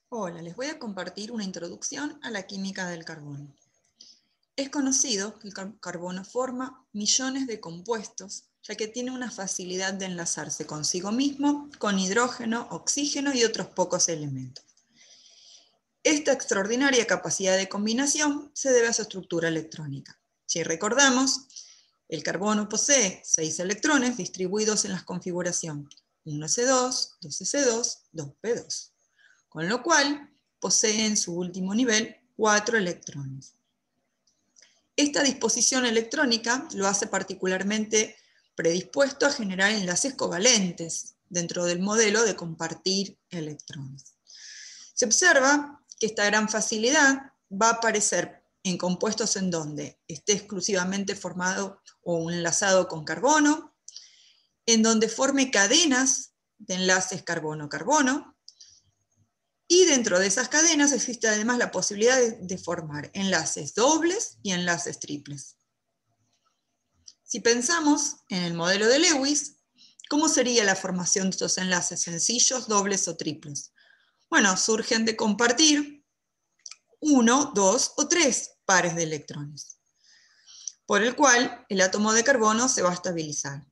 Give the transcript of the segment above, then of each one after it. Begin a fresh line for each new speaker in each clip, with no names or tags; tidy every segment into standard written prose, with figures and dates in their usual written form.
Hola, les voy a compartir una introducción a la química del carbono. Es conocido que el carbono forma millones de compuestos, ya que tiene una facilidad de enlazarse consigo mismo, con hidrógeno, oxígeno y otros pocos elementos. Esta extraordinaria capacidad de combinación se debe a su estructura electrónica. Si recordamos, el carbono posee 6 electrones distribuidos en la configuración 1s2, 2s2, 2p2, con lo cual posee en su último nivel 4 electrones. Esta disposición electrónica lo hace particularmente predispuesto a generar enlaces covalentes dentro del modelo de compartir electrones. Se observa que esta gran facilidad va a aparecer en compuestos en donde esté exclusivamente formado o enlazado con carbono, en donde forme cadenas de enlaces carbono-carbono, y dentro de esas cadenas existe además la posibilidad de formar enlaces dobles y enlaces triples. Si pensamos en el modelo de Lewis, ¿cómo sería la formación de estos enlaces sencillos, dobles o triples? Bueno, surgen de compartir 1, 2 o 3 pares de electrones, por el cual el átomo de carbono se va a estabilizar.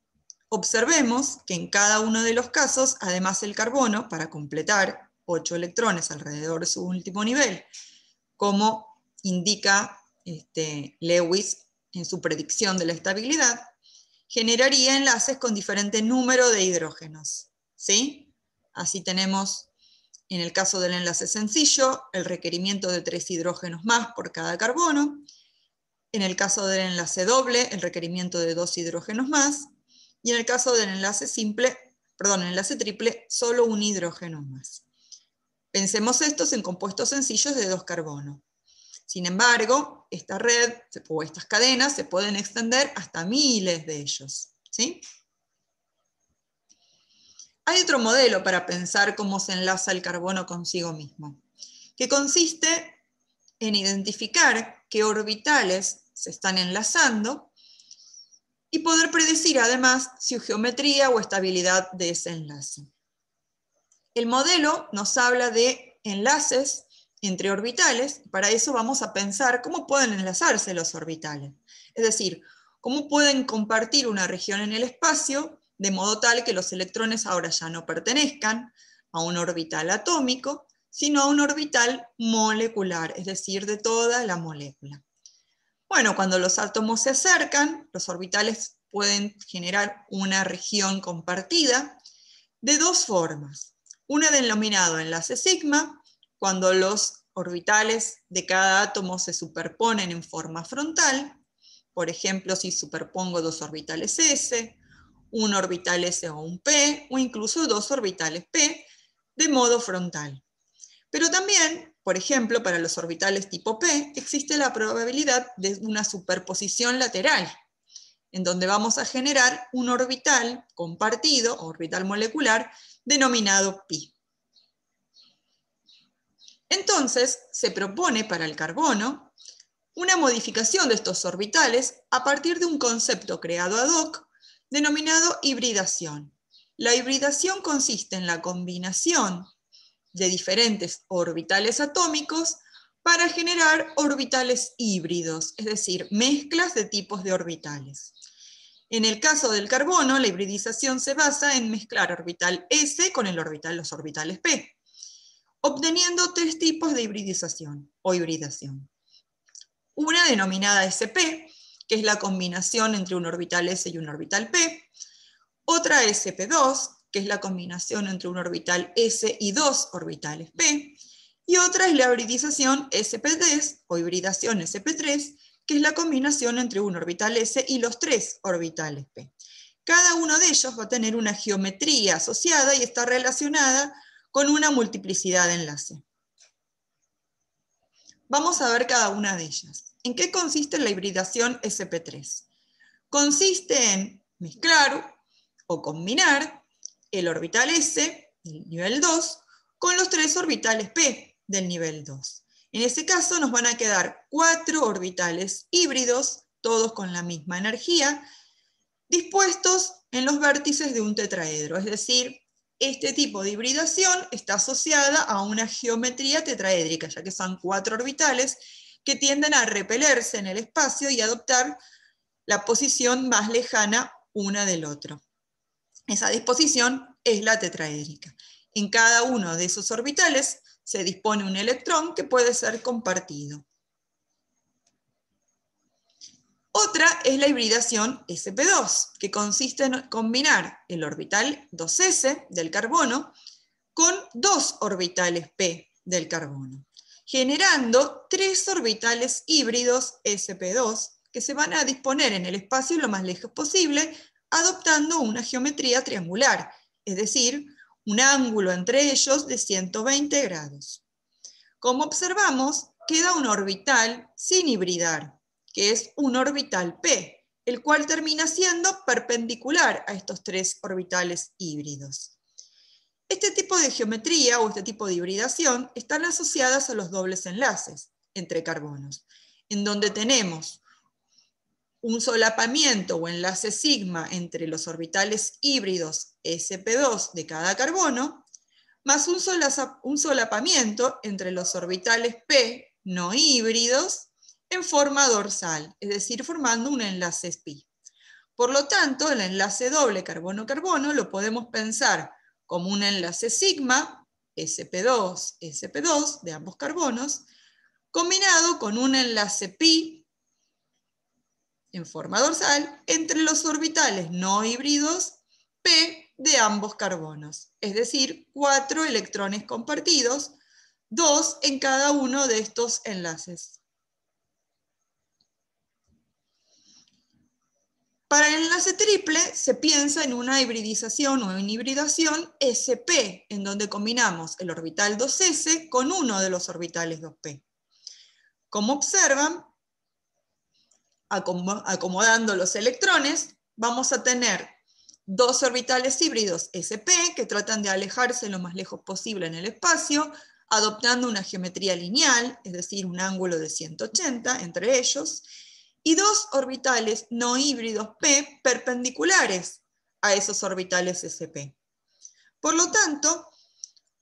Observemos que en cada uno de los casos, además el carbono, para completar 8 electrones alrededor de su último nivel, como indica Lewis en su predicción de la estabilidad, generaría enlaces con diferente número de hidrógenos, ¿sí? Así tenemos, en el caso del enlace sencillo, el requerimiento de 3 hidrógenos más por cada carbono. En el caso del enlace doble, el requerimiento de 2 hidrógenos más. Y en el caso del enlace triple, solo un hidrógeno más. Pensemos estos en compuestos sencillos de 2 carbonos. Sin embargo, esta red o estas cadenas se pueden extender hasta miles de ellos, ¿sí? Hay otro modelo para pensar cómo se enlaza el carbono consigo mismo, que consiste en identificar qué orbitales se están enlazando y poder predecir además su geometría o estabilidad de ese enlace. El modelo nos habla de enlaces entre orbitales. Para eso vamos a pensar cómo pueden enlazarse los orbitales. Es decir, cómo pueden compartir una región en el espacio de modo tal que los electrones ahora ya no pertenezcan a un orbital atómico, sino a un orbital molecular, es decir, de toda la molécula. Bueno, cuando los átomos se acercan, los orbitales pueden generar una región compartida de dos formas. Una denominada enlace sigma, cuando los orbitales de cada átomo se superponen en forma frontal. Por ejemplo, si superpongo dos orbitales S, un orbital S o un P, o incluso dos orbitales P, de modo frontal. Pero también, por ejemplo, para los orbitales tipo P, existe la probabilidad de una superposición lateral, en donde vamos a generar un orbital compartido, o orbital molecular, denominado pi. Entonces, se propone para el carbono una modificación de estos orbitales a partir de un concepto creado ad hoc denominado hibridación. La hibridación consiste en la combinación de diferentes orbitales atómicos para generar orbitales híbridos, es decir, mezclas de tipos de orbitales. En el caso del carbono, la hibridización se basa en mezclar orbital S con los orbitales P, obteniendo tres tipos de hibridización o hibridación. Una denominada SP, que es la combinación entre un orbital S y un orbital P. Otra SP2, que es la combinación entre un orbital S y dos orbitales P. Y otra es la hibridización SP3 o hibridación SP3, que es la combinación entre un orbital S y los tres orbitales P. Cada uno de ellos va a tener una geometría asociada y está relacionada con una multiplicidad de enlace. Vamos a ver cada una de ellas. ¿En qué consiste la hibridación SP3? Consiste en mezclar o combinar el orbital S del nivel 2 con los tres orbitales P del nivel 2. En ese caso nos van a quedar 4 orbitales híbridos, todos con la misma energía, dispuestos en los vértices de un tetraedro, es decir, Este tipo de hibridación está asociada a una geometría tetraédrica, ya que son 4 orbitales que tienden a repelerse en el espacio y adoptar la posición más lejana una del otro. Esa disposición es la tetraédrica. En cada uno de esos orbitales se dispone un electrón que puede ser compartido. Otra es la hibridación sp2, que consiste en combinar el orbital 2s del carbono con 2 orbitales p del carbono, generando 3 orbitales híbridos sp2 que se van a disponer en el espacio lo más lejos posible, adoptando una geometría triangular, es decir, un ángulo entre ellos de 120 grados. Como observamos, queda un orbital sin hibridar, que es un orbital p, el cual termina siendo perpendicular a estos 3 orbitales híbridos. Este tipo de geometría o este tipo de hibridación están asociadas a los dobles enlaces entre carbonos, en donde tenemos un solapamiento o enlace sigma entre los orbitales híbridos sp2 de cada carbono, más un solapamiento entre los orbitales p no híbridos en forma dorsal, es decir, formando un enlace pi. Por lo tanto, el enlace doble carbono-carbono lo podemos pensar como un enlace sigma, sp2, sp2 de ambos carbonos, combinado con un enlace pi en forma dorsal entre los orbitales no híbridos p de ambos carbonos, es decir, 4 electrones compartidos, 2 en cada uno de estos enlaces. Para el enlace triple se piensa en una hibridización o en hibridación sp, en donde combinamos el orbital 2s con uno de los orbitales 2p. Como observan, acomodando los electrones, vamos a tener 2 orbitales híbridos sp que tratan de alejarse lo más lejos posible en el espacio, adoptando una geometría lineal, es decir, un ángulo de 180 entre ellos, y 2 orbitales no híbridos p perpendiculares a esos orbitales sp. Por lo tanto,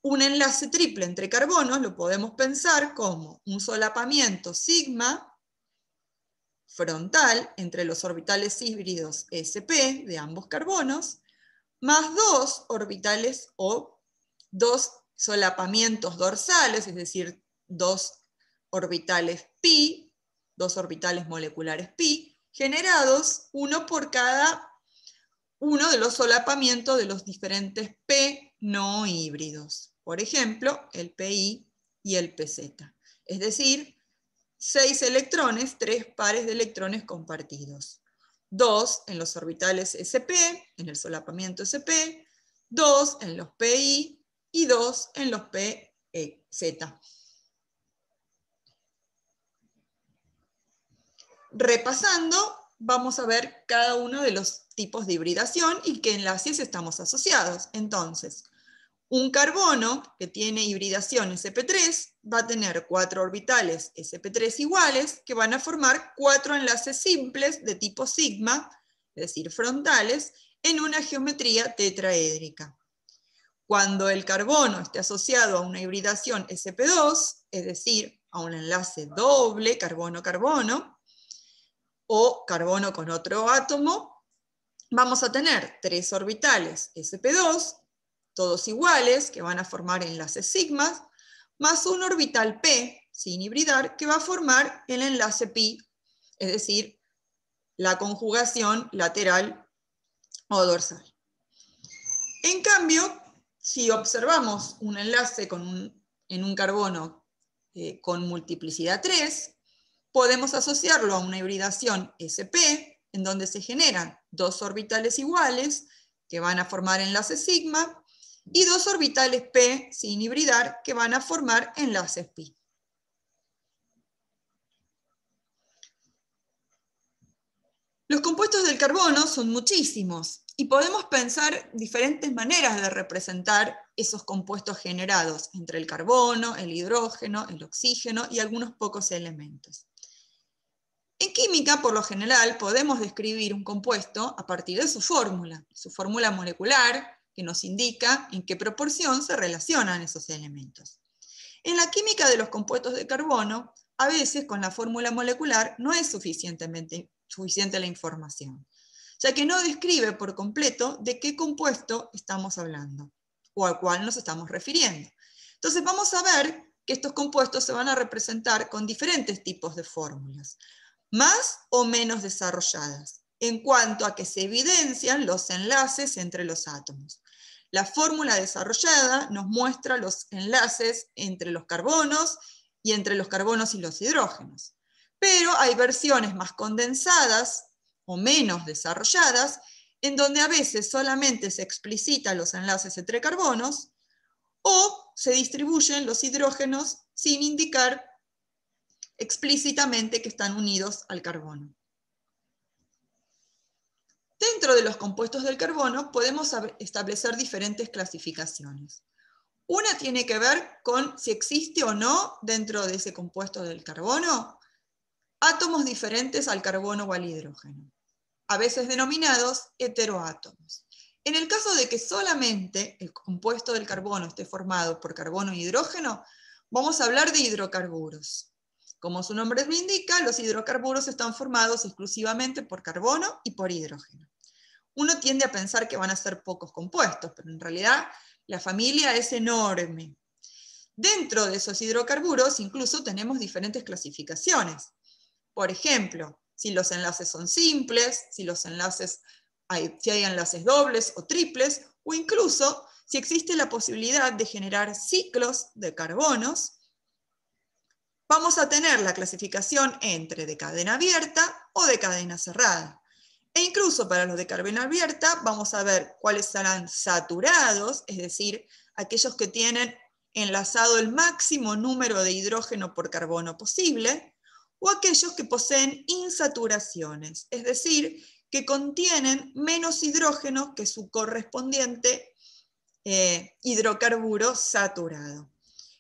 un enlace triple entre carbonos lo podemos pensar como un solapamiento sigma frontal entre los orbitales híbridos sp de ambos carbonos, más 2 orbitales o 2 solapamientos dorsales, es decir, 2 orbitales pi, 2 orbitales moleculares pi, generados uno por cada uno de los solapamientos de los diferentes p no híbridos. Por ejemplo, el pi y el pz. Es decir, 6 electrones, 3 pares de electrones compartidos. 2 en los orbitales sp, en el solapamiento sp, 2 en los pi y 2 en los pz. Repasando, vamos a ver cada uno de los tipos de hibridación y qué enlaces estamos asociados. Entonces, un carbono que tiene hibridación sp3 va a tener 4 orbitales sp3 iguales que van a formar 4 enlaces simples de tipo sigma, es decir, frontales, en una geometría tetraédrica. Cuando el carbono esté asociado a una hibridación sp2, es decir, a un enlace doble carbono-carbono, o carbono con otro átomo, vamos a tener 3 orbitales sp2, todos iguales, que van a formar enlaces sigmas, más un orbital p, sin hibridar, que va a formar el enlace pi, es decir, la conjugación lateral o dorsal. En cambio, si observamos un enlace en un carbono con multiplicidad 3, podemos asociarlo a una hibridación sp, en donde se generan 2 orbitales iguales, que van a formar enlaces sigma, y 2 orbitales p sin hibridar que van a formar enlaces pi. Los compuestos del carbono son muchísimos y podemos pensar diferentes maneras de representar esos compuestos generados entre el carbono, el hidrógeno, el oxígeno y algunos pocos elementos. En química, por lo general, podemos describir un compuesto a partir de su fórmula molecular, que nos indica en qué proporción se relacionan esos elementos. En la química de los compuestos de carbono, a veces con la fórmula molecular no es suficiente la información, ya que no describe por completo de qué compuesto estamos hablando o al cual nos estamos refiriendo. Entonces vamos a ver que estos compuestos se van a representar con diferentes tipos de fórmulas, más o menos desarrolladas, en cuanto a que se evidencian los enlaces entre los átomos. La fórmula desarrollada nos muestra los enlaces entre los carbonos y entre los carbonos y los hidrógenos. Pero hay versiones más condensadas o menos desarrolladas, en donde a veces solamente se explicitan los enlaces entre carbonos o se distribuyen los hidrógenos sin indicar explícitamente que están unidos al carbono. Dentro de los compuestos del carbono podemos establecer diferentes clasificaciones. Una tiene que ver con si existe o no dentro de ese compuesto del carbono átomos diferentes al carbono o al hidrógeno, a veces denominados heteroátomos. En el caso de que solamente el compuesto del carbono esté formado por carbono e hidrógeno, vamos a hablar de hidrocarburos. Como su nombre me indica, los hidrocarburos están formados exclusivamente por carbono y por hidrógeno. Uno tiende a pensar que van a ser pocos compuestos, pero en realidad la familia es enorme. Dentro de esos hidrocarburos incluso tenemos diferentes clasificaciones. Por ejemplo, si los enlaces son simples, si hay enlaces dobles o triples, o incluso si existe la posibilidad de generar ciclos de carbonos, vamos a tener la clasificación entre de cadena abierta o de cadena cerrada. E incluso para los de cadena abierta vamos a ver cuáles serán saturados, es decir, aquellos que tienen enlazado el máximo número de hidrógeno por carbono posible, o aquellos que poseen insaturaciones, es decir, que contienen menos hidrógeno que su correspondiente hidrocarburo saturado.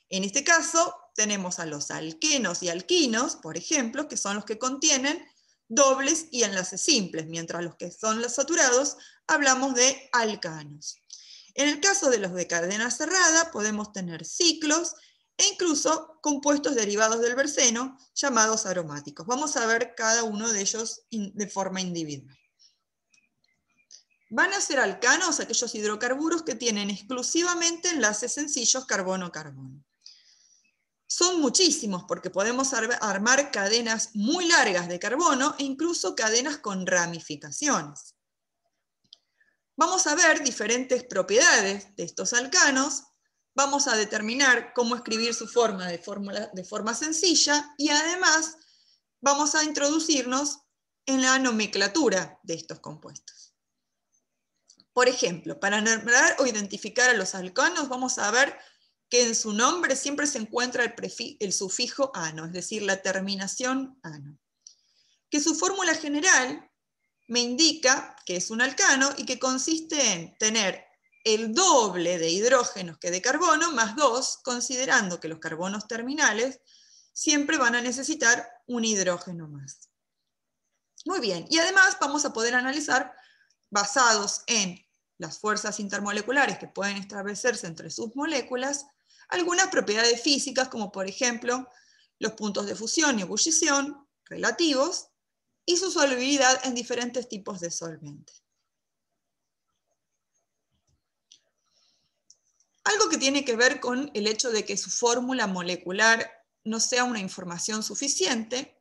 En este caso tenemos a los alquenos y alquinos, por ejemplo, que son los que contienen dobles y enlaces simples, mientras los que son los saturados hablamos de alcanos. En el caso de los de cadena cerrada podemos tener ciclos e incluso compuestos derivados del benceno llamados aromáticos. Vamos a ver cada uno de ellos de forma individual. Van a ser alcanos aquellos hidrocarburos que tienen exclusivamente enlaces sencillos carbono-carbono. Son muchísimos porque podemos armar cadenas muy largas de carbono e incluso cadenas con ramificaciones. Vamos a ver diferentes propiedades de estos alcanos, vamos a determinar cómo escribir su forma de forma sencilla y además vamos a introducirnos en la nomenclatura de estos compuestos. Por ejemplo, para nombrar o identificar a los alcanos vamos a ver que en su nombre siempre se encuentra el sufijo ano, es decir, la terminación ano. Que su fórmula general me indica que es un alcano y que consiste en tener el doble de hidrógenos que de carbono más 2, considerando que los carbonos terminales siempre van a necesitar un hidrógeno más. Muy bien, y además vamos a poder analizar, basados en las fuerzas intermoleculares que pueden establecerse entre sus moléculas, algunas propiedades físicas, como por ejemplo los puntos de fusión y ebullición relativos y su solubilidad en diferentes tipos de solventes. Algo que tiene que ver con el hecho de que su fórmula molecular no sea una información suficiente,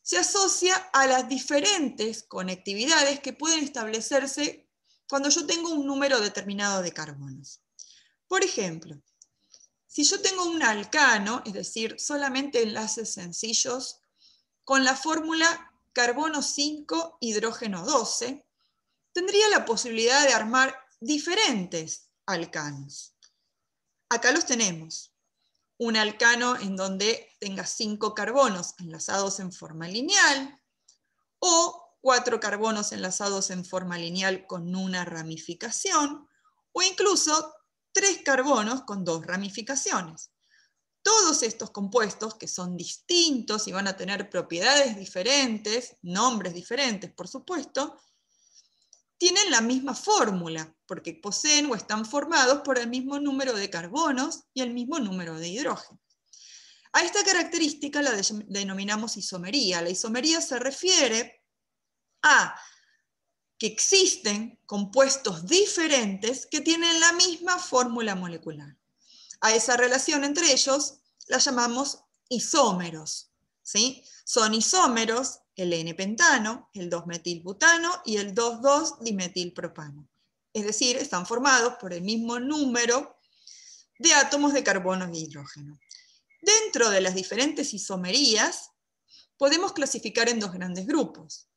se asocia a las diferentes conectividades que pueden establecerse cuando yo tengo un número determinado de carbonos. Por ejemplo, si yo tengo un alcano, es decir, solamente enlaces sencillos, con la fórmula carbono 5, hidrógeno 12, tendría la posibilidad de armar diferentes alcanos. Acá los tenemos. Un alcano en donde tenga 5 carbonos enlazados en forma lineal, o 4 carbonos enlazados en forma lineal con una ramificación, o incluso 3 carbonos con 2 ramificaciones. Todos estos compuestos, que son distintos y van a tener propiedades diferentes, nombres diferentes, por supuesto, tienen la misma fórmula, porque poseen o están formados por el mismo número de carbonos y el mismo número de hidrógenos. A esta característica la denominamos isomería. La isomería se refiere a que existen compuestos diferentes que tienen la misma fórmula molecular. A esa relación entre ellos la llamamos isómeros, ¿sí? Son isómeros el N-pentano, el 2-metilbutano y el 2,2-dimetilpropano. Es decir, están formados por el mismo número de átomos de carbono y hidrógeno. Dentro de las diferentes isomerías, podemos clasificar en dos grandes grupos.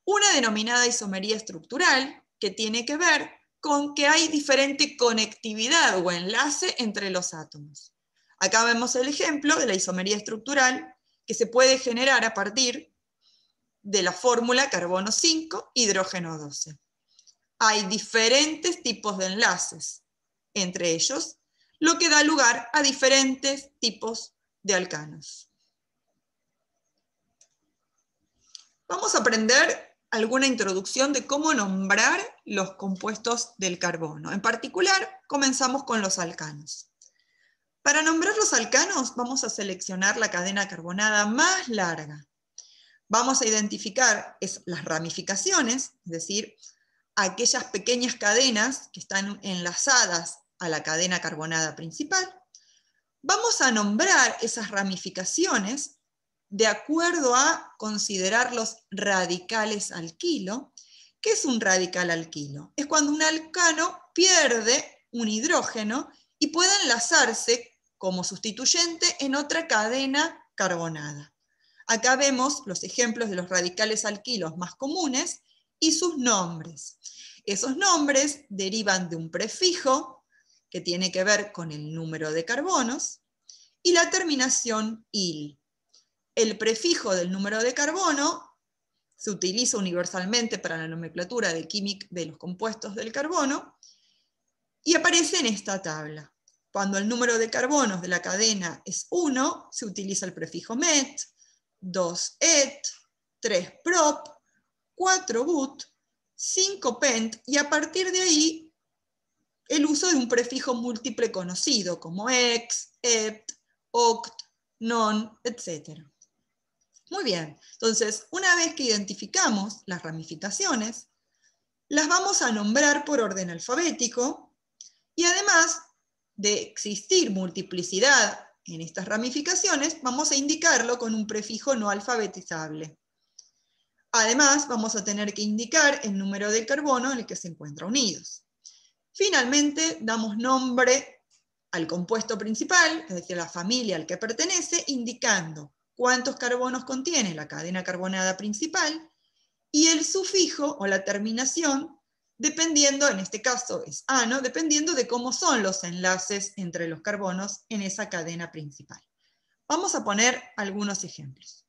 Una denominada isomería estructural, que tiene que ver con que hay diferente conectividad o enlace entre los átomos. Acá vemos el ejemplo de la isomería estructural que se puede generar a partir de la fórmula carbono 5, hidrógeno 12. Hay diferentes tipos de enlaces entre ellos, lo que da lugar a diferentes tipos de alcanos. Vamos a aprender alguna introducción de cómo nombrar los compuestos del carbono. En particular, comenzamos con los alcanos. Para nombrar los alcanos, vamos a seleccionar la cadena carbonada más larga. Vamos a identificar las ramificaciones, es decir, aquellas pequeñas cadenas que están enlazadas a la cadena carbonada principal. Vamos a nombrar esas ramificaciones de acuerdo a considerarlos radicales alquilo. ¿Qué es un radical alquilo? Es cuando un alcano pierde un hidrógeno y puede enlazarse como sustituyente en otra cadena carbonada. Acá vemos los ejemplos de los radicales alquilos más comunes y sus nombres. Esos nombres derivan de un prefijo que tiene que ver con el número de carbonos y la terminación -il. El prefijo del número de carbono se utiliza universalmente para la nomenclatura de los compuestos del carbono y aparece en esta tabla. Cuando el número de carbonos de la cadena es 1, se utiliza el prefijo met, 2 et, 3 prop, 4 but, 5 pent, y a partir de ahí el uso de un prefijo múltiple conocido como ex, ept, oct, non, etc. Muy bien, entonces una vez que identificamos las ramificaciones, las vamos a nombrar por orden alfabético y además de existir multiplicidad en estas ramificaciones, vamos a indicarlo con un prefijo no alfabetizable. Además, vamos a tener que indicar el número de carbono en el que se encuentran unidos. Finalmente, damos nombre al compuesto principal, es decir, a la familia al que pertenece, indicando cuántos carbonos contiene la cadena carbonada principal y el sufijo o la terminación, dependiendo, en este caso es ano, dependiendo de cómo son los enlaces entre los carbonos en esa cadena principal. Vamos a poner algunos ejemplos.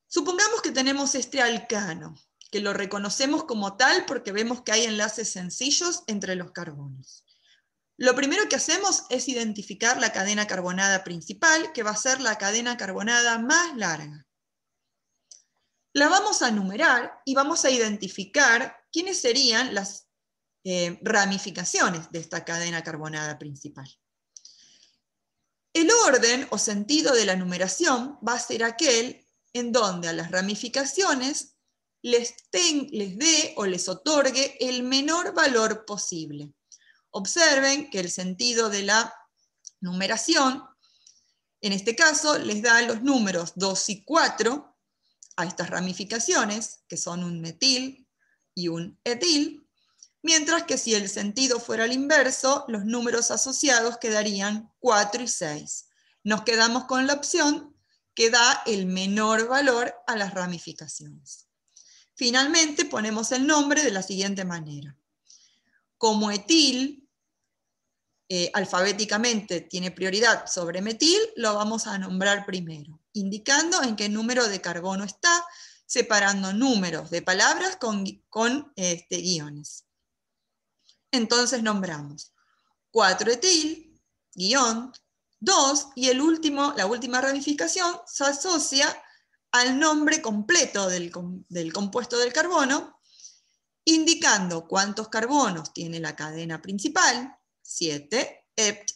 Supongamos que tenemos este alcano, que lo reconocemos como tal porque vemos que hay enlaces sencillos entre los carbonos. Lo primero que hacemos es identificar la cadena carbonada principal, que va a ser la cadena carbonada más larga. La vamos a numerar y vamos a identificar quiénes serían las ramificaciones de esta cadena carbonada principal. El orden o sentido de la numeración va a ser aquel en donde a las ramificaciones les dé o les otorgue el menor valor posible. Observen que el sentido de la numeración, en este caso, les da los números 2 y 4 a estas ramificaciones, que son un metil y un etil, mientras que si el sentido fuera el inverso, los números asociados quedarían 4 y 6. Nos quedamos con la opción que da el menor valor a las ramificaciones. Finalmente, ponemos el nombre de la siguiente manera. Como etil alfabéticamente tiene prioridad sobre metil, lo vamos a nombrar primero, indicando en qué número de carbono está, separando números de palabras con guiones. Entonces nombramos 4-etil, guión, 2, y la última ramificación se asocia al nombre completo del compuesto del carbono, indicando cuántos carbonos tiene la cadena principal, 7, ept,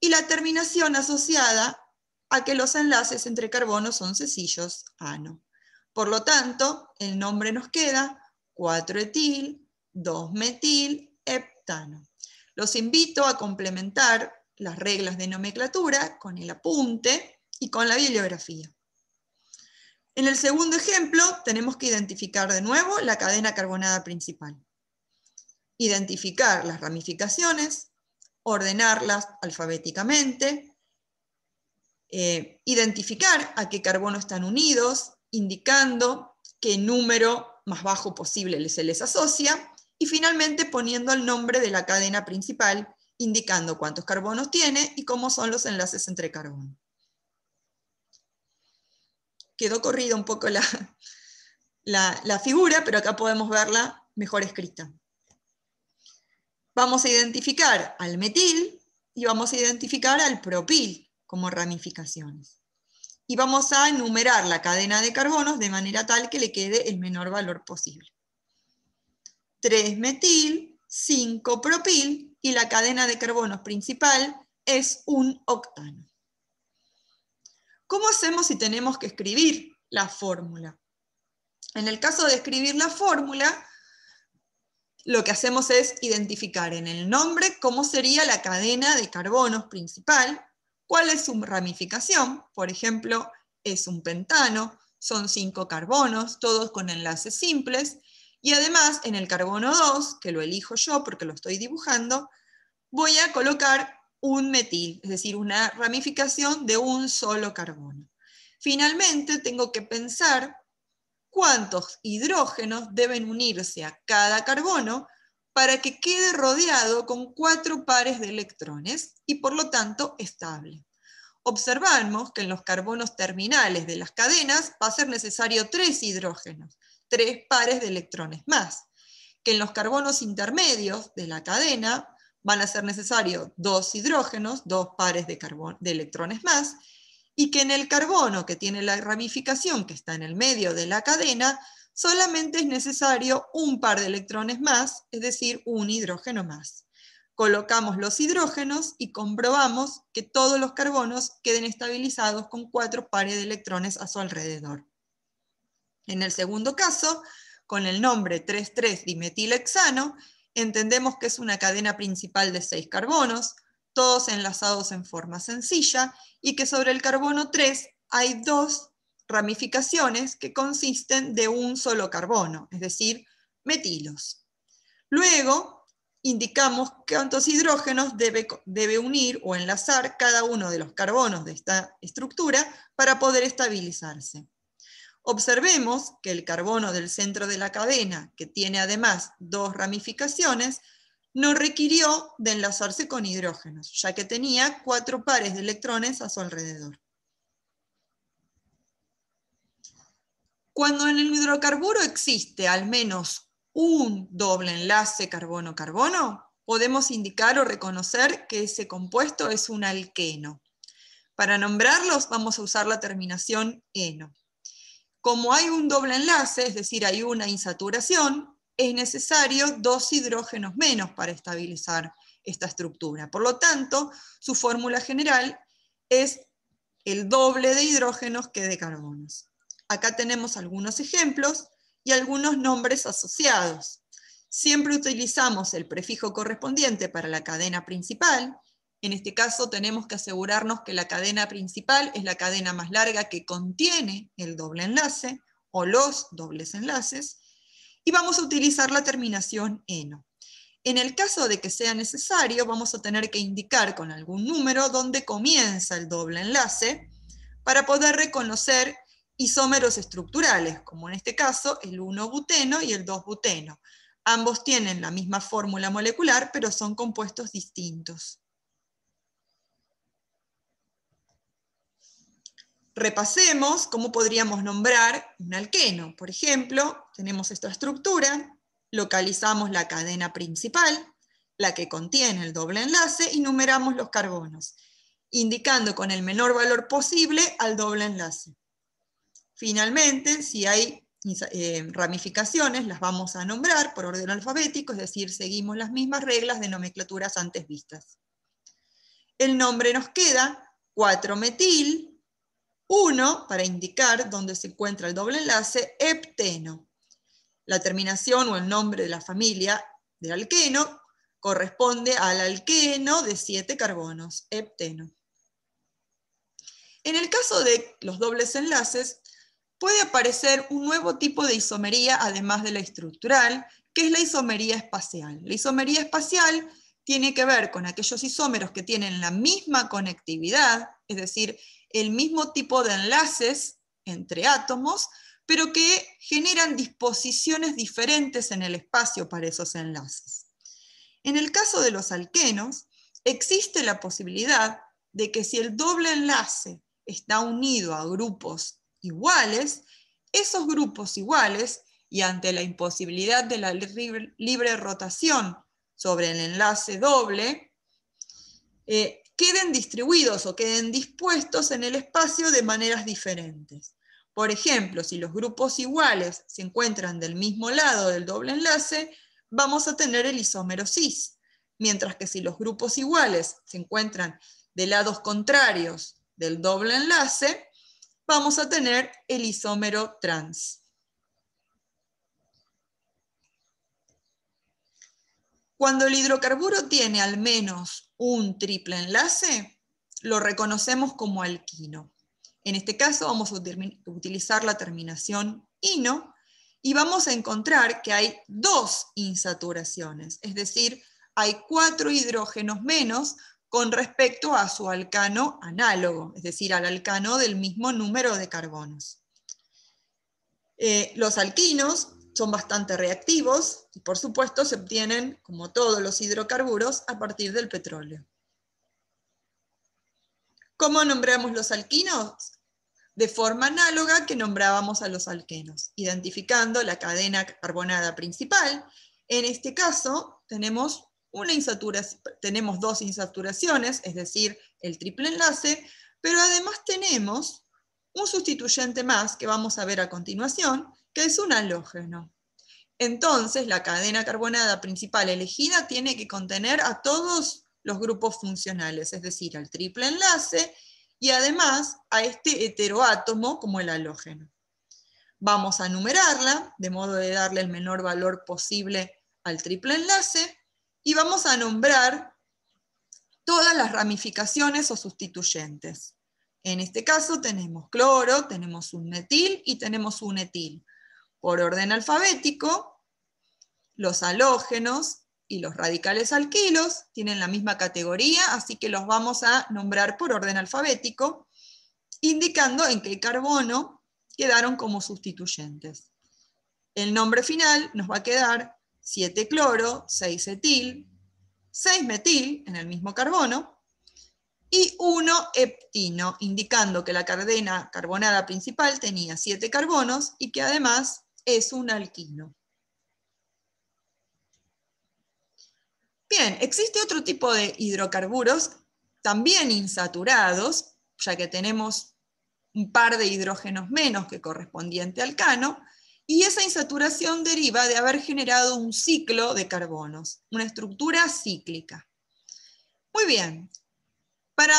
y la terminación asociada a que los enlaces entre carbonos son sencillos, ano. Por lo tanto, el nombre nos queda 4-etil, 2-metil, heptano. Los invito a complementar las reglas de nomenclatura con el apunte y con la bibliografía. En el segundo ejemplo, tenemos que identificar de nuevo la cadena carbonada principal. Identificar las ramificaciones, ordenarlas alfabéticamente, identificar a qué carbono están unidos, indicando qué número más bajo posible se les asocia, y finalmente poniendo el nombre de la cadena principal, indicando cuántos carbonos tiene y cómo son los enlaces entre carbonos. Quedó corrida un poco la figura, pero acá podemos verla mejor escrita. Vamos a identificar al metil y vamos a identificar al propil como ramificaciones. Y vamos a enumerar la cadena de carbonos de manera tal que le quede el menor valor posible. 3-metil, 5-propil, y la cadena de carbonos principal es un octano. ¿Cómo hacemos si tenemos que escribir la fórmula? En el caso de escribir la fórmula, lo que hacemos es identificar en el nombre cómo sería la cadena de carbonos principal, cuál es su ramificación, por ejemplo, es un pentano, son 5 carbonos, todos con enlaces simples, y además en el carbono 2, que lo elijo yo porque lo estoy dibujando, voy a colocar un metil, es decir, una ramificación de un solo carbono. Finalmente tengo que pensar cuántos hidrógenos deben unirse a cada carbono para que quede rodeado con 4 pares de electrones y por lo tanto estable. Observamos que en los carbonos terminales de las cadenas va a ser necesario 3 hidrógenos, 3 pares de electrones más, que en los carbonos intermedios de la cadena van a ser necesarios 2 hidrógenos, 2 pares de electrones más, y que en el carbono que tiene la ramificación que está en el medio de la cadena, solamente es necesario un par de electrones más, es decir, un hidrógeno más. Colocamos los hidrógenos y comprobamos que todos los carbonos queden estabilizados con 4 pares de electrones a su alrededor. En el segundo caso, con el nombre 3,3-dimetilhexano, entendemos que es una cadena principal de 6 carbonos, todos enlazados en forma sencilla, y que sobre el carbono 3 hay 2 ramificaciones que consisten de un solo carbono, es decir, metilos. Luego, indicamos cuántos hidrógenos debe unir o enlazar cada uno de los carbonos de esta estructura para poder estabilizarse. Observemos que el carbono del centro de la cadena, que tiene además 2 ramificaciones, no requirió de enlazarse con hidrógenos, ya que tenía 4 pares de electrones a su alrededor. Cuando en el hidrocarburo existe al menos un doble enlace carbono-carbono, podemos indicar o reconocer que ese compuesto es un alqueno. Para nombrarlos vamos a usar la terminación eno. Como hay un doble enlace, es decir, hay una insaturación, es necesario 2 hidrógenos menos para estabilizar esta estructura. Por lo tanto, su fórmula general es el doble de hidrógenos que de carbonos. Acá tenemos algunos ejemplos y algunos nombres asociados. Siempre utilizamos el prefijo correspondiente para la cadena principal. En este caso tenemos que asegurarnos que la cadena principal es la cadena más larga que contiene el doble enlace o los dobles enlaces. Y vamos a utilizar la terminación eno. En el caso de que sea necesario, vamos a tener que indicar con algún número dónde comienza el doble enlace para poder reconocer isómeros estructurales, como en este caso el 1-buteno y el 2-buteno. Ambos tienen la misma fórmula molecular, pero son compuestos distintos. Repasemos cómo podríamos nombrar un alqueno. Por ejemplo, tenemos esta estructura, localizamos la cadena principal, la que contiene el doble enlace, y numeramos los carbonos, indicando con el menor valor posible al doble enlace. Finalmente, si hay ramificaciones las vamos a nombrar por orden alfabético, es decir, seguimos las mismas reglas de nomenclaturas antes vistas. El nombre nos queda 4-metil, 1 para indicar dónde se encuentra el doble enlace, hepteno. La terminación o el nombre de la familia del alqueno corresponde al alqueno de 7 carbonos, hepteno. En el caso de los dobles enlaces, puede aparecer un nuevo tipo de isomería, además de la estructural, que es la isomería espacial. La isomería espacial tiene que ver con aquellos isómeros que tienen la misma conectividad, es decir, el mismo tipo de enlaces entre átomos, pero que generan disposiciones diferentes en el espacio para esos enlaces. En el caso de los alquenos, existe la posibilidad de que si el doble enlace está unido a grupos iguales, esos grupos iguales, y ante la imposibilidad de la libre rotación sobre el enlace doble, queden distribuidos o queden dispuestos en el espacio de maneras diferentes. Por ejemplo, si los grupos iguales se encuentran del mismo lado del doble enlace, vamos a tener el isómero cis, mientras que si los grupos iguales se encuentran de lados contrarios del doble enlace, vamos a tener el isómero trans. Cuando el hidrocarburo tiene al menos un triple enlace, lo reconocemos como alquino. En este caso vamos a utilizar la terminación ino y vamos a encontrar que hay 2 insaturaciones, es decir, hay 4 hidrógenos menos con respecto a su alcano análogo, es decir, al alcano del mismo número de carbonos. Los alquinos son bastante reactivos y por supuesto se obtienen, como todos los hidrocarburos, a partir del petróleo. ¿Cómo nombramos los alquinos? De forma análoga que nombrábamos a los alquenos, identificando la cadena carbonada principal. En este caso tenemos 2 insaturaciones, es decir, el triple enlace, pero además tenemos un sustituyente más que vamos a ver a continuación, que es un halógeno. Entonces, la cadena carbonada principal elegida tiene que contener a todos los grupos funcionales, es decir, al triple enlace y además a este heteroátomo como el halógeno. Vamos a numerarla, de modo de darle el menor valor posible al triple enlace, y vamos a nombrar todas las ramificaciones o sustituyentes. En este caso tenemos cloro, tenemos un metil y tenemos un etil. Por orden alfabético, los halógenos y los radicales alquilos tienen la misma categoría, así que los vamos a nombrar por orden alfabético, indicando en qué carbono quedaron como sustituyentes. El nombre final nos va a quedar 7-cloro, 6-etil, 6-metil en el mismo carbono, y 1-heptino, indicando que la cadena carbonada principal tenía 7 carbonos y que además es un alquino. Bien, existe otro tipo de hidrocarburos, también insaturados, ya que tenemos un par de hidrógenos menos que correspondiente al alcano, y esa insaturación deriva de haber generado un ciclo de carbonos, una estructura cíclica. Muy bien, para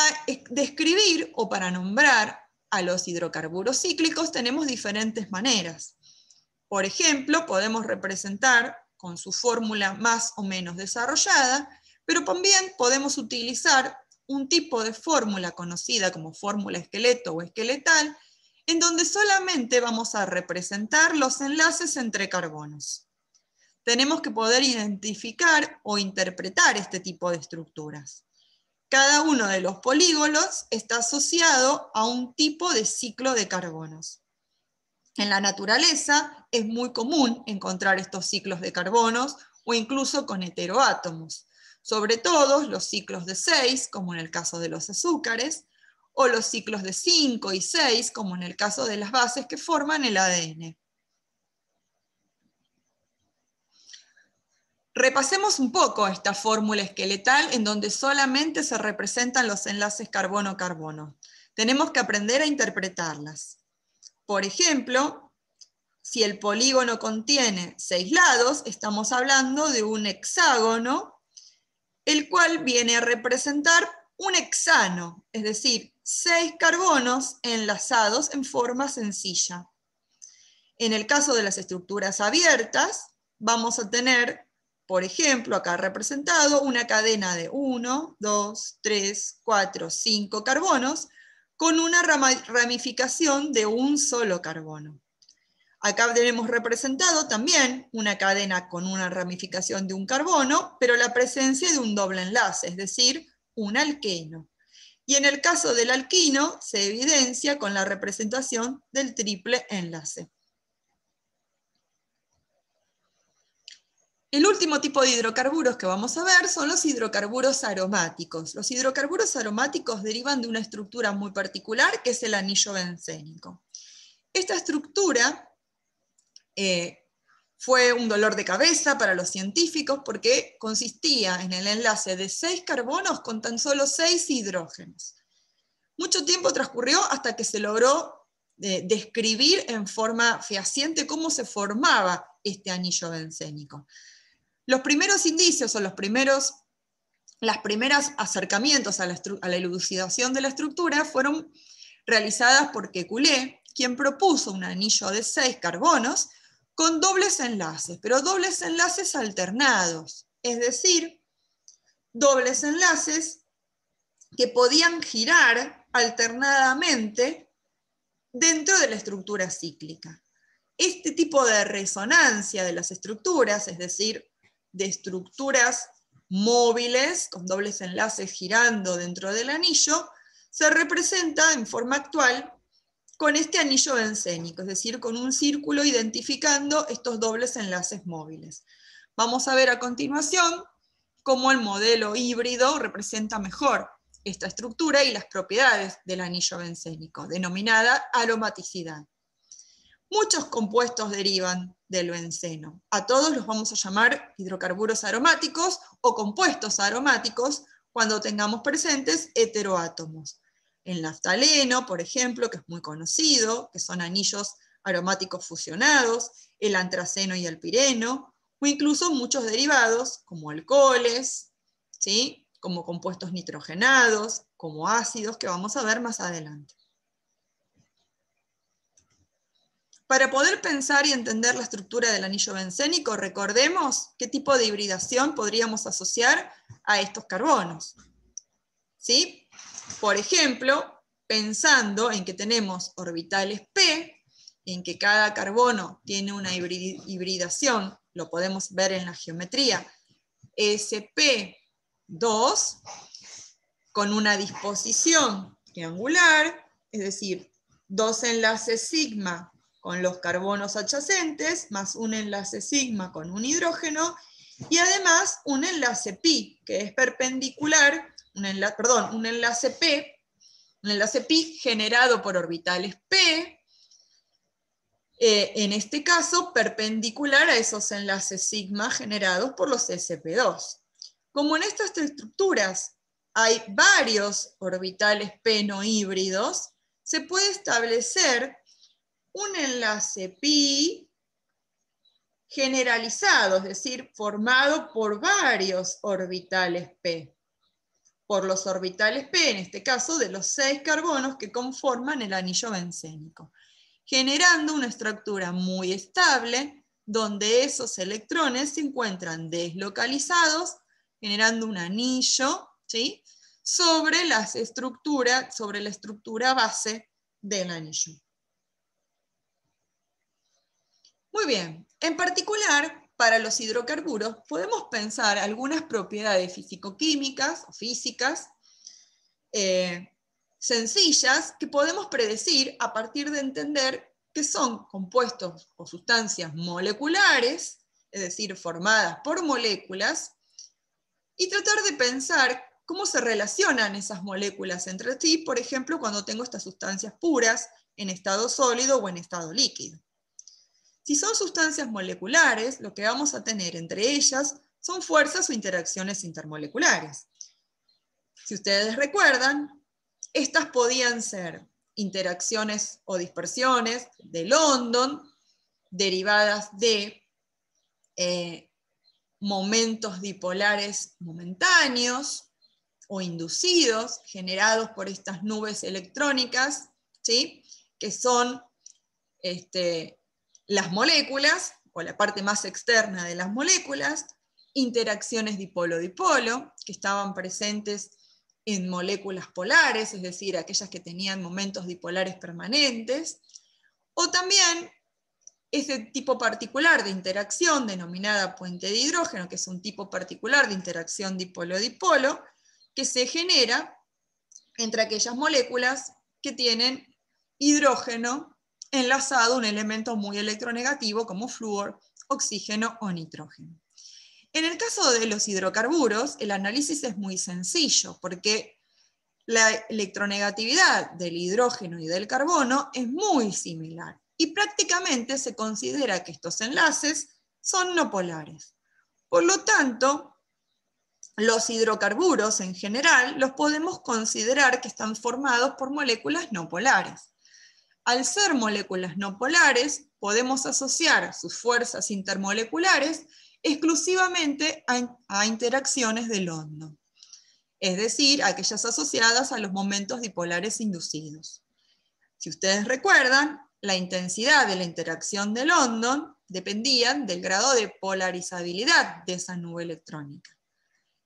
describir o para nombrar a los hidrocarburos cíclicos tenemos diferentes maneras. Por ejemplo, podemos representar con su fórmula más o menos desarrollada, pero también podemos utilizar un tipo de fórmula conocida como fórmula esqueleto o esqueletal, en donde solamente vamos a representar los enlaces entre carbonos. Tenemos que poder identificar o interpretar este tipo de estructuras. Cada uno de los polígonos está asociado a un tipo de ciclo de carbonos. En la naturaleza es muy común encontrar estos ciclos de carbonos o incluso con heteroátomos, sobre todo los ciclos de 6, como en el caso de los azúcares, o los ciclos de 5 y 6, como en el caso de las bases que forman el ADN. Repasemos un poco esta fórmula esqueletal en donde solamente se representan los enlaces carbono-carbono. Tenemos que aprender a interpretarlas. Por ejemplo, si el polígono contiene 6 lados, estamos hablando de un hexágono, el cual viene a representar un hexano, es decir, 6 carbonos enlazados en forma sencilla. En el caso de las estructuras abiertas, vamos a tener, por ejemplo, acá representado una cadena de 1, 2, 3, 4, 5 carbonos con una ramificación de un solo carbono. Acá tenemos representado también una cadena con una ramificación de un carbono, pero la presencia de un doble enlace, es decir, un alqueno. Y en el caso del alquino se evidencia con la representación del triple enlace. El último tipo de hidrocarburos que vamos a ver son los hidrocarburos aromáticos. Los hidrocarburos aromáticos derivan de una estructura muy particular, que es el anillo bencénico. Esta estructura fue un dolor de cabeza para los científicos porque consistía en el enlace de 6 carbonos con tan solo 6 hidrógenos. Mucho tiempo transcurrió hasta que se logró describir en forma fehaciente cómo se formaba este anillo bencénico. Los primeros indicios o los primeros acercamientos a la elucidación de la estructura fueron realizadas por Kekulé, quien propuso un anillo de 6 carbonos con dobles enlaces, pero dobles enlaces alternados, es decir, dobles enlaces que podían girar alternadamente dentro de la estructura cíclica. Este tipo de resonancia de las estructuras, es decir, de estructuras móviles con dobles enlaces girando dentro del anillo, se representa en forma actual con este anillo bencénico, es decir, con un círculo identificando estos dobles enlaces móviles. Vamos a ver a continuación cómo el modelo híbrido representa mejor esta estructura y las propiedades del anillo bencénico, denominada aromaticidad. Muchos compuestos derivan del benceno. A todos los vamos a llamar hidrocarburos aromáticos o compuestos aromáticos cuando tengamos presentes heteroátomos. El naftaleno, por ejemplo, que es muy conocido, que son anillos aromáticos fusionados, el antraceno y el pireno, o incluso muchos derivados como alcoholes, ¿sí? Como compuestos nitrogenados, como ácidos, que vamos a ver más adelante. Para poder pensar y entender la estructura del anillo bencénico, recordemos qué tipo de hibridación podríamos asociar a estos carbonos. ¿Sí? Por ejemplo, pensando en que tenemos orbitales p, en que cada carbono tiene una hibridación, lo podemos ver en la geometría, sp2, con una disposición triangular, es decir, 2 enlaces sigma con los carbonos adyacentes, más un enlace sigma con un hidrógeno, y además un enlace pi, que es perpendicular, un enlace pi generado por orbitales p, en este caso perpendicular a esos enlaces sigma generados por los sp2. Como en estas estructuras hay varios orbitales p no híbridos, se puede establecer un enlace pi generalizado, es decir, formado por varios orbitales p. Por los orbitales p, en este caso, de los 6 carbonos que conforman el anillo bencénico, generando una estructura muy estable, donde esos electrones se encuentran deslocalizados, generando un anillo, ¿sí?, sobre la estructura base del anillo. Muy bien, en particular, para los hidrocarburos podemos pensar algunas propiedades físico-químicas o físicas sencillas que podemos predecir a partir de entender que son compuestos o sustancias moleculares, es decir, formadas por moléculas, y tratar de pensar cómo se relacionan esas moléculas entre sí, por ejemplo, cuando tengo estas sustancias puras en estado sólido o en estado líquido. Si son sustancias moleculares, lo que vamos a tener entre ellas son fuerzas o interacciones intermoleculares. Si ustedes recuerdan, estas podían ser interacciones o dispersiones de London, derivadas de momentos dipolares momentáneos o inducidos generados por estas nubes electrónicas, ¿sí? Que son las moléculas, o la parte más externa de las moléculas, interacciones dipolo-dipolo, que estaban presentes en moléculas polares, es decir, aquellas que tenían momentos dipolares permanentes, o también ese tipo particular de interacción denominada puente de hidrógeno, que es un tipo particular de interacción dipolo-dipolo, que se genera entre aquellas moléculas que tienen hidrógeno enlazado a un elemento muy electronegativo como flúor, oxígeno o nitrógeno. En el caso de los hidrocarburos, el análisis es muy sencillo porque la electronegatividad del hidrógeno y del carbono es muy similar y prácticamente se considera que estos enlaces son no polares. Por lo tanto, los hidrocarburos en general los podemos considerar que están formados por moléculas no polares. Al ser moléculas no polares, podemos asociar sus fuerzas intermoleculares exclusivamente a interacciones de London, es decir, aquellas asociadas a los momentos dipolares inducidos. Si ustedes recuerdan, la intensidad de la interacción de London dependía del grado de polarizabilidad de esa nube electrónica,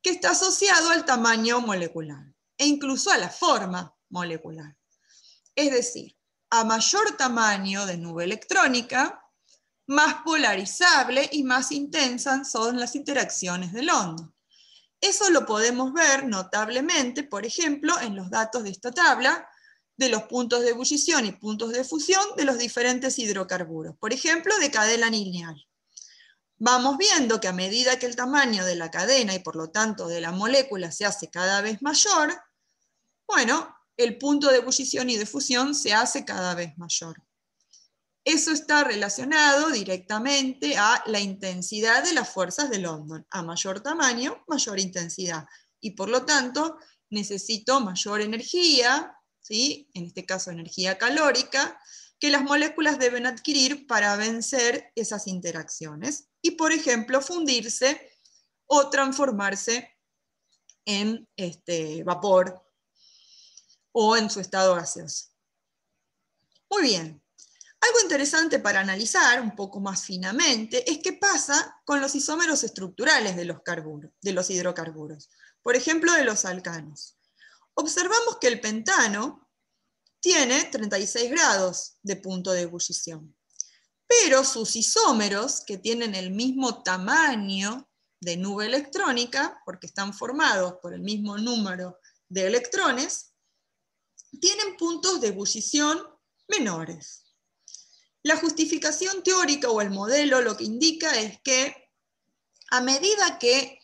que está asociado al tamaño molecular e incluso a la forma molecular. Es decir, a mayor tamaño de nube electrónica, más polarizable y más intensas son las interacciones de London. Eso lo podemos ver notablemente, por ejemplo, en los datos de esta tabla de los puntos de ebullición y puntos de fusión de los diferentes hidrocarburos, por ejemplo, de cadena lineal. Vamos viendo que a medida que el tamaño de la cadena y por lo tanto de la molécula se hace cada vez mayor, bueno, el punto de ebullición y de fusión se hace cada vez mayor. Eso está relacionado directamente a la intensidad de las fuerzas de London. A mayor tamaño, mayor intensidad. Y por lo tanto, necesito mayor energía, ¿sí? En este caso energía calórica, que las moléculas deben adquirir para vencer esas interacciones. Y por ejemplo, fundirse o transformarse en vapor o en su estado gaseoso. Muy bien. Algo interesante para analizar un poco más finamente es qué pasa con los isómeros estructurales de los hidrocarburos, por ejemplo de los alcanos. Observamos que el pentano tiene 36 grados de punto de ebullición, pero sus isómeros, que tienen el mismo tamaño de nube electrónica, porque están formados por el mismo número de electrones, tienen puntos de ebullición menores. La justificación teórica o el modelo lo que indica es que a medida que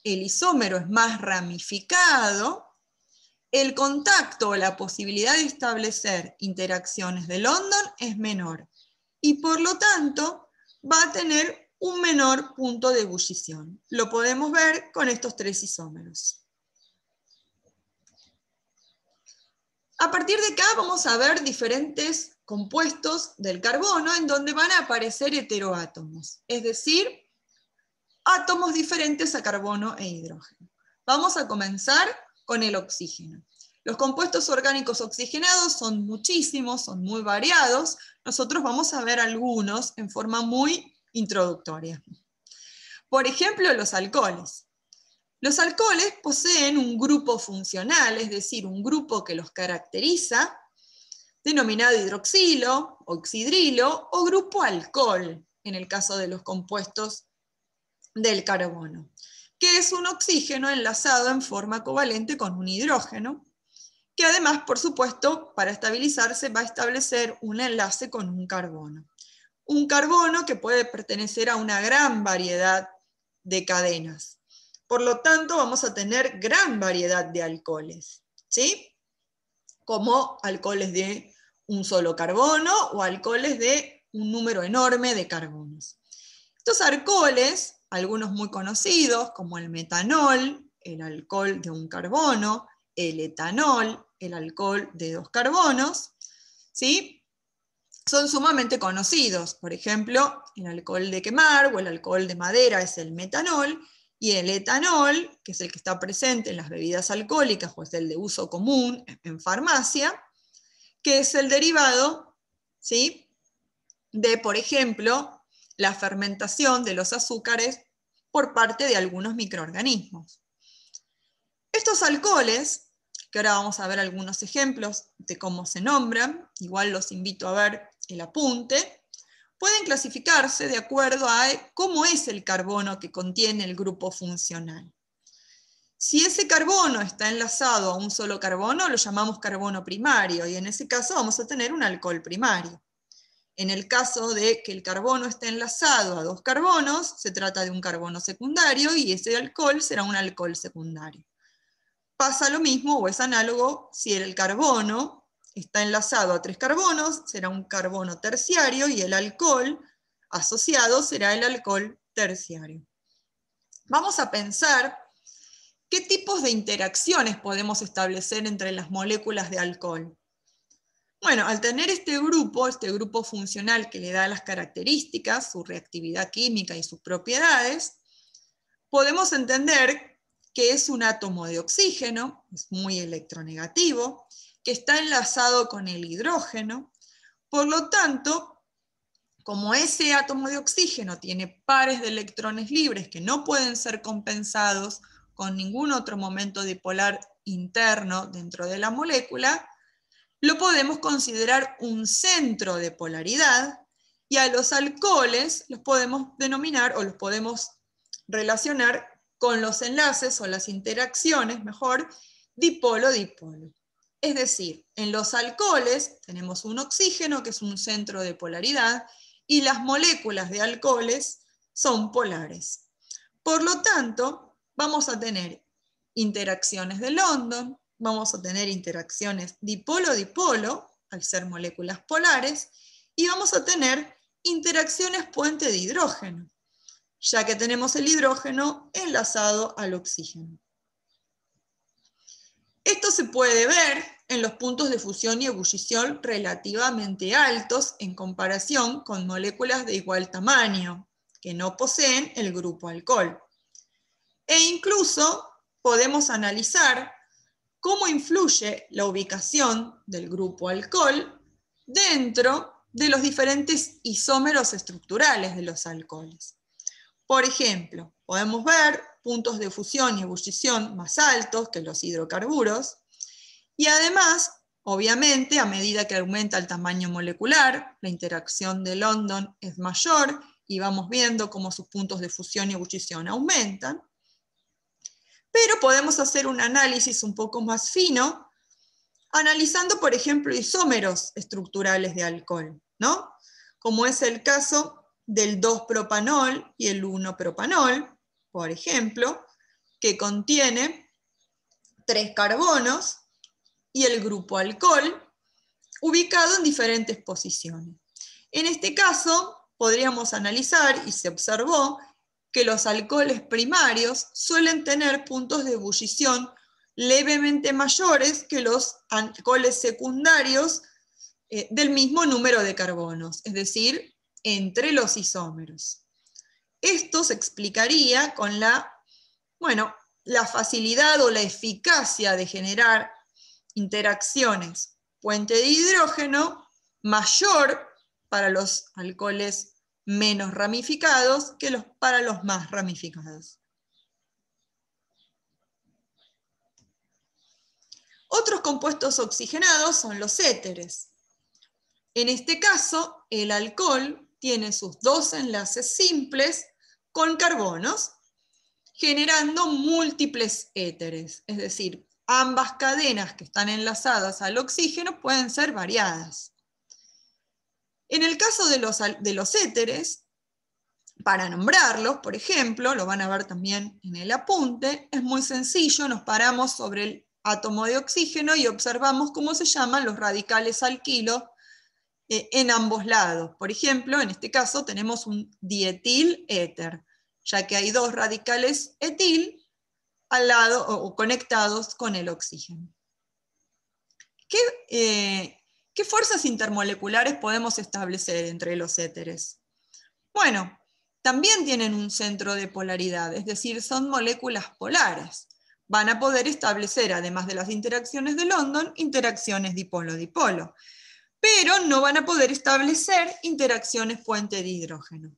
el isómero es más ramificado, el contacto o la posibilidad de establecer interacciones de London es menor y por lo tanto va a tener un menor punto de ebullición. Lo podemos ver con estos tres isómeros. A partir de acá vamos a ver diferentes compuestos del carbono en donde van a aparecer heteroátomos, es decir, átomos diferentes a carbono e hidrógeno. Vamos a comenzar con el oxígeno. Los compuestos orgánicos oxigenados son muchísimos, son muy variados. Nosotros vamos a ver algunos en forma muy introductoria. Por ejemplo, los alcoholes. Los alcoholes poseen un grupo funcional, es decir, un grupo que los caracteriza, denominado hidroxilo, oxidrilo o grupo alcohol, en el caso de los compuestos del carbono, que es un oxígeno enlazado en forma covalente con un hidrógeno, que además, por supuesto, para estabilizarse va a establecer un enlace con un carbono. Un carbono que puede pertenecer a una gran variedad de cadenas. Por lo tanto, vamos a tener gran variedad de alcoholes, ¿sí? Como alcoholes de un solo carbono o alcoholes de un número enorme de carbonos. Estos alcoholes, algunos muy conocidos, como el metanol, el alcohol de un carbono, el etanol, el alcohol de dos carbonos, ¿sí? son sumamente conocidos. Por ejemplo, el alcohol de quemar o el alcohol de madera es el metanol, y el etanol, que es el que está presente en las bebidas alcohólicas o es el de uso común en farmacia, que es el derivado, ¿sí?, de, por ejemplo, la fermentación de los azúcares por parte de algunos microorganismos. Estos alcoholes, que ahora vamos a ver algunos ejemplos de cómo se nombran, igual los invito a ver el apunte, pueden clasificarse de acuerdo a cómo es el carbono que contiene el grupo funcional. Si ese carbono está enlazado a un solo carbono, lo llamamos carbono primario, y en ese caso vamos a tener un alcohol primario. En el caso de que el carbono esté enlazado a dos carbonos, se trata de un carbono secundario, y ese alcohol será un alcohol secundario. Pasa lo mismo, o es análogo, si el carbono está enlazado a tres carbonos, será un carbono terciario, y el alcohol asociado será el alcohol terciario. Vamos a pensar qué tipos de interacciones podemos establecer entre las moléculas de alcohol. Bueno, al tener este grupo funcional que le da las características, su reactividad química y sus propiedades, podemos entender que es un átomo de oxígeno, es muy electronegativo, que está enlazado con el hidrógeno. Por lo tanto, como ese átomo de oxígeno tiene pares de electrones libres que no pueden ser compensados con ningún otro momento dipolar interno dentro de la molécula, lo podemos considerar un centro de polaridad, y a los alcoholes los podemos denominar o los podemos relacionar con los enlaces o las interacciones, mejor, dipolo-dipolo. Es decir, en los alcoholes tenemos un oxígeno que es un centro de polaridad, y las moléculas de alcoholes son polares. Por lo tanto, vamos a tener interacciones de London, vamos a tener interacciones dipolo-dipolo, al ser moléculas polares, y vamos a tener interacciones puente de hidrógeno, ya que tenemos el hidrógeno enlazado al oxígeno. Esto se puede ver en los puntos de fusión y ebullición relativamente altos en comparación con moléculas de igual tamaño, que no poseen el grupo alcohol. E incluso podemos analizar cómo influye la ubicación del grupo alcohol dentro de los diferentes isómeros estructurales de los alcoholes. Por ejemplo, podemos ver puntos de fusión y ebullición más altos que los hidrocarburos, y además, obviamente, a medida que aumenta el tamaño molecular, la interacción de London es mayor, y vamos viendo cómo sus puntos de fusión y ebullición aumentan. Pero podemos hacer un análisis un poco más fino, analizando, por ejemplo, isómeros estructurales de alcohol, ¿no?, como es el caso del 2-propanol y el 1-propanol, por ejemplo, que contiene 3 carbonos y el grupo alcohol ubicado en diferentes posiciones. En este caso, podríamos analizar, y se observó, que los alcoholes primarios suelen tener puntos de ebullición levemente mayores que los alcoholes secundarios del mismo número de carbonos, es decir, entre los isómeros. Esto se explicaría con la facilidad o la eficacia de generar interacciones puente de hidrógeno mayor para los alcoholes menos ramificados que para los más ramificados. Otros compuestos oxigenados son los éteres. En este caso, el alcohol tiene sus dos enlaces simples con carbonos, generando múltiples éteres, es decir, ambas cadenas que están enlazadas al oxígeno pueden ser variadas. En el caso de los éteres, para nombrarlos, por ejemplo, lo van a ver también en el apunte, es muy sencillo, nos paramos sobre el átomo de oxígeno y observamos cómo se llaman los radicales alquilo en ambos lados. Por ejemplo, en este caso tenemos un dietil éter, ya que hay dos radicales etil al lado o conectados con el oxígeno. ¿Qué fuerzas intermoleculares podemos establecer entre los éteres? Bueno, también tienen un centro de polaridad, es decir, son moléculas polares. Van a poder establecer, además de las interacciones de London, interacciones dipolo-dipolo, pero no van a poder establecer interacciones puente de hidrógeno.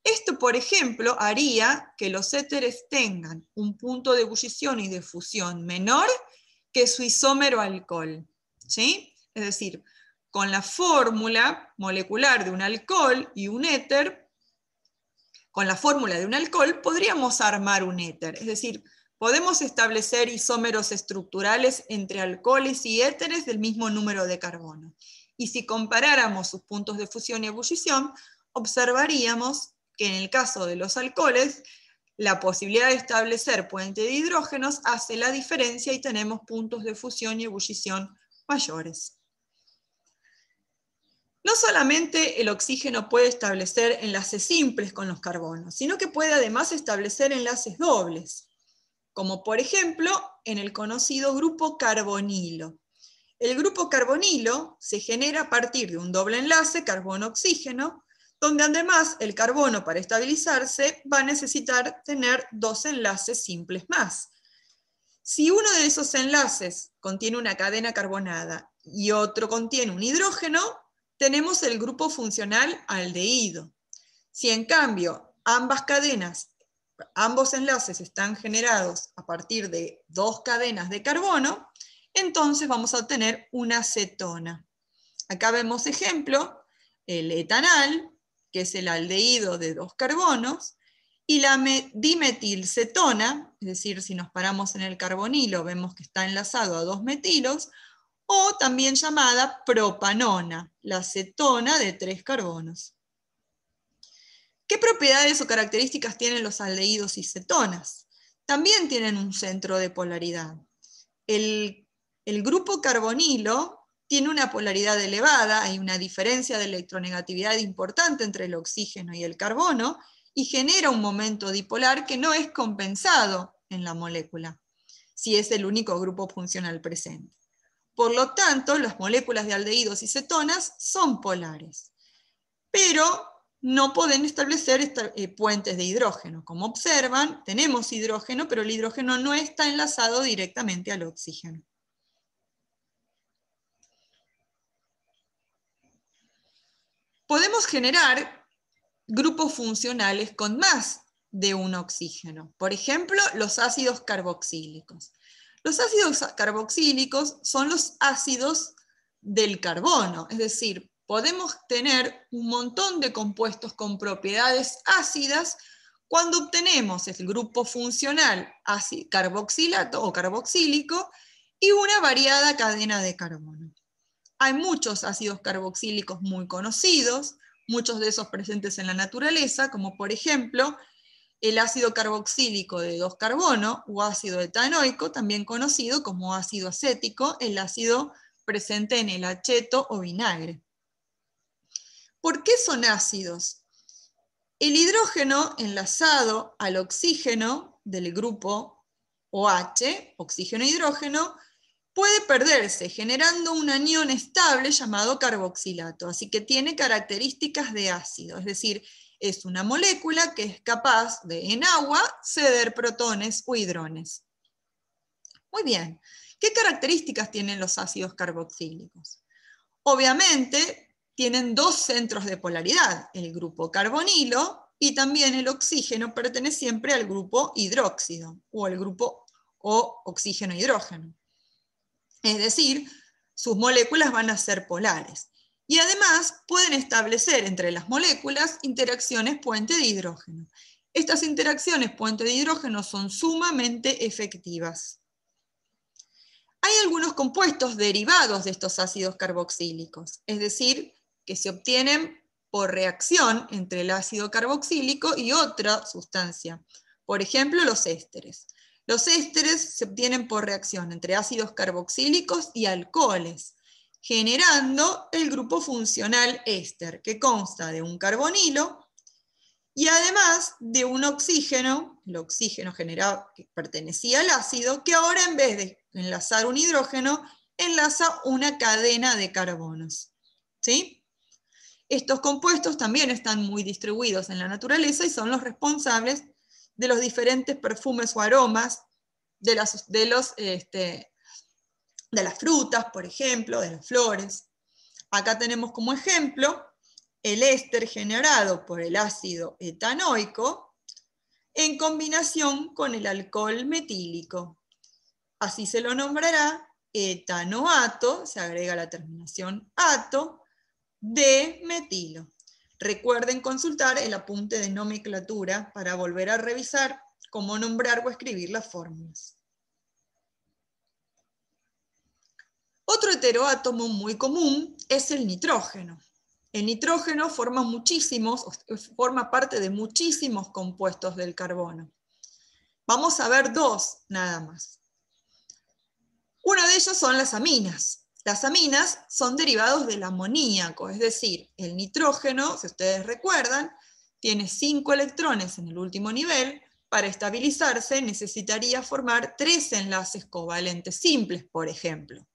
Esto, por ejemplo, haría que los éteres tengan un punto de ebullición y de fusión menor que su isómero alcohol, ¿sí? Es decir, con la fórmula molecular de un alcohol y un éter, con la fórmula de un alcohol podríamos armar un éter, es decir, podemos establecer isómeros estructurales entre alcoholes y éteres del mismo número de carbono. Y si comparáramos sus puntos de fusión y ebullición, observaríamos que en el caso de los alcoholes, la posibilidad de establecer puente de hidrógenos hace la diferencia y tenemos puntos de fusión y ebullición mayores. No solamente el oxígeno puede establecer enlaces simples con los carbonos, sino que puede además establecer enlaces dobles, como por ejemplo en el conocido grupo carbonilo. El grupo carbonilo se genera a partir de un doble enlace carbono-oxígeno, donde además el carbono para estabilizarse va a necesitar tener dos enlaces simples más. Si uno de esos enlaces contiene una cadena carbonada y otro contiene un hidrógeno, tenemos el grupo funcional aldehído. Si en cambio ambos enlaces están generados a partir de dos cadenas de carbono, entonces vamos a obtener una cetona. Acá vemos ejemplo, el etanal, que es el aldehído de dos carbonos, y la dimetilcetona, es decir, si nos paramos en el carbonilo, vemos que está enlazado a dos metilos, o también llamada propanona, la cetona de 3 carbonos. ¿Qué propiedades o características tienen los aldehídos y cetonas? También tienen un centro de polaridad. El grupo carbonilo tiene una polaridad elevada, hay una diferencia de electronegatividad importante entre el oxígeno y el carbono, y genera un momento dipolar que no es compensado en la molécula, si es el único grupo funcional presente. Por lo tanto, las moléculas de aldehídos y cetonas son polares, pero no pueden establecer puentes de hidrógeno. Como observan, tenemos hidrógeno, pero el hidrógeno no está enlazado directamente al oxígeno. Podemos generar grupos funcionales con más de un oxígeno. Por ejemplo, los ácidos carboxílicos. Los ácidos carboxílicos son los ácidos del carbono, es decir, podemos tener un montón de compuestos con propiedades ácidas cuando obtenemos el grupo funcional carboxilato o carboxílico y una variada cadena de carbono. Hay muchos ácidos carboxílicos muy conocidos, muchos de esos presentes en la naturaleza, como por ejemplo el ácido carboxílico de 2 carbono o ácido etanoico, también conocido como ácido acético, el ácido presente en el acheto o vinagre. ¿Por qué son ácidos? El hidrógeno enlazado al oxígeno del grupo OH, oxígeno-hidrógeno, puede perderse generando un anión estable llamado carboxilato, así que tiene características de ácido, es decir, es una molécula que es capaz de en agua ceder protones o hidrones. Muy bien, ¿qué características tienen los ácidos carboxílicos? Obviamente tienen dos centros de polaridad, el grupo carbonilo y también el oxígeno pertenece siempre al grupo hidróxido o al grupo oxígeno-hidrógeno. Es decir, sus moléculas van a ser polares. Y además pueden establecer entre las moléculas interacciones puente de hidrógeno. Estas interacciones puente de hidrógeno son sumamente efectivas. Hay algunos compuestos derivados de estos ácidos carboxílicos, es decir, que se obtienen por reacción entre el ácido carboxílico y otra sustancia. Por ejemplo, los ésteres. Los ésteres se obtienen por reacción entre ácidos carboxílicos y alcoholes, generando el grupo funcional éster, que consta de un carbonilo y además de un oxígeno, el oxígeno generado que pertenecía al ácido, que ahora en vez de enlazar un hidrógeno, enlaza una cadena de carbonos. ¿Sí? Estos compuestos también están muy distribuidos en la naturaleza y son los responsables de los diferentes perfumes o aromas de las frutas, por ejemplo, de las flores. Acá tenemos como ejemplo el éster generado por el ácido etanoico en combinación con el alcohol metílico. Así se lo nombrará etanoato, se agrega la terminación ato, de metilo. Recuerden consultar el apunte de nomenclatura para volver a revisar cómo nombrar o escribir las fórmulas. Otro heteroátomo muy común es el nitrógeno. El nitrógeno forma parte de muchísimos compuestos del carbono. Vamos a ver dos nada más. Uno de ellos son las aminas. Las aminas son derivados del amoníaco, es decir, el nitrógeno, si ustedes recuerdan, tiene 5 electrones en el último nivel. Para estabilizarse necesitaría formar 3 enlaces covalentes simples, por ejemplo.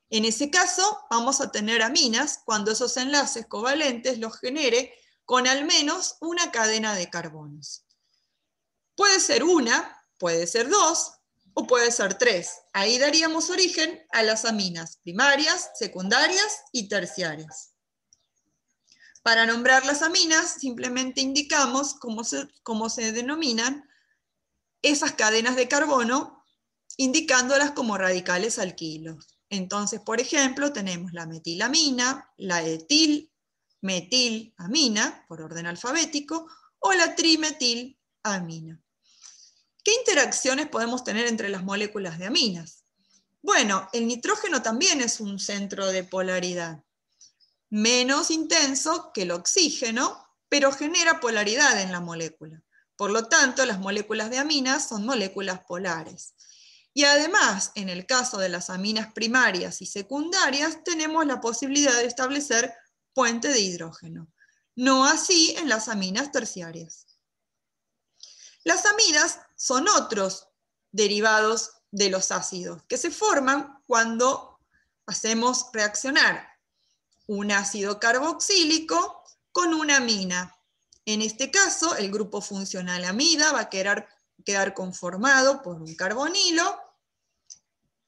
En ese caso, vamos a tener aminas cuando esos enlaces covalentes los genere con al menos una cadena de carbonos. Puede ser una, puede ser dos, o puede ser 3. Ahí daríamos origen a las aminas primarias, secundarias y terciarias. Para nombrar las aminas, simplemente indicamos cómo se denominan esas cadenas de carbono, indicándolas como radicales alquilos. Entonces, por ejemplo, tenemos la metilamina, la etilmetilamina, por orden alfabético, o la trimetilamina. ¿Qué interacciones podemos tener entre las moléculas de aminas? Bueno, el nitrógeno también es un centro de polaridad, menos intenso que el oxígeno, pero genera polaridad en la molécula. Por lo tanto, las moléculas de aminas son moléculas polares. Y además, en el caso de las aminas primarias y secundarias, tenemos la posibilidad de establecer puente de hidrógeno. No así en las aminas terciarias. Las amidas son otros derivados de los ácidos que se forman cuando hacemos reaccionar un ácido carboxílico con una amina. En este caso, el grupo funcional amida va a quedar conformado por un carbonilo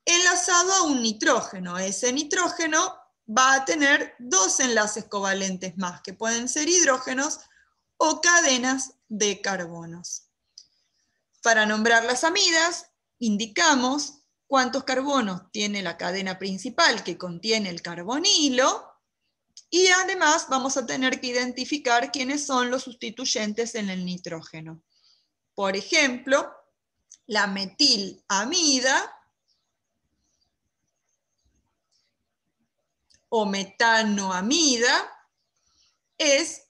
enlazado a un nitrógeno. Ese nitrógeno va a tener 2 enlaces covalentes más, que pueden ser hidrógenos o cadenas de carbonos. Para nombrar las amidas, indicamos cuántos carbonos tiene la cadena principal que contiene el carbonilo, y además vamos a tener que identificar quiénes son los sustituyentes en el nitrógeno. Por ejemplo, la metilamida o metanoamida es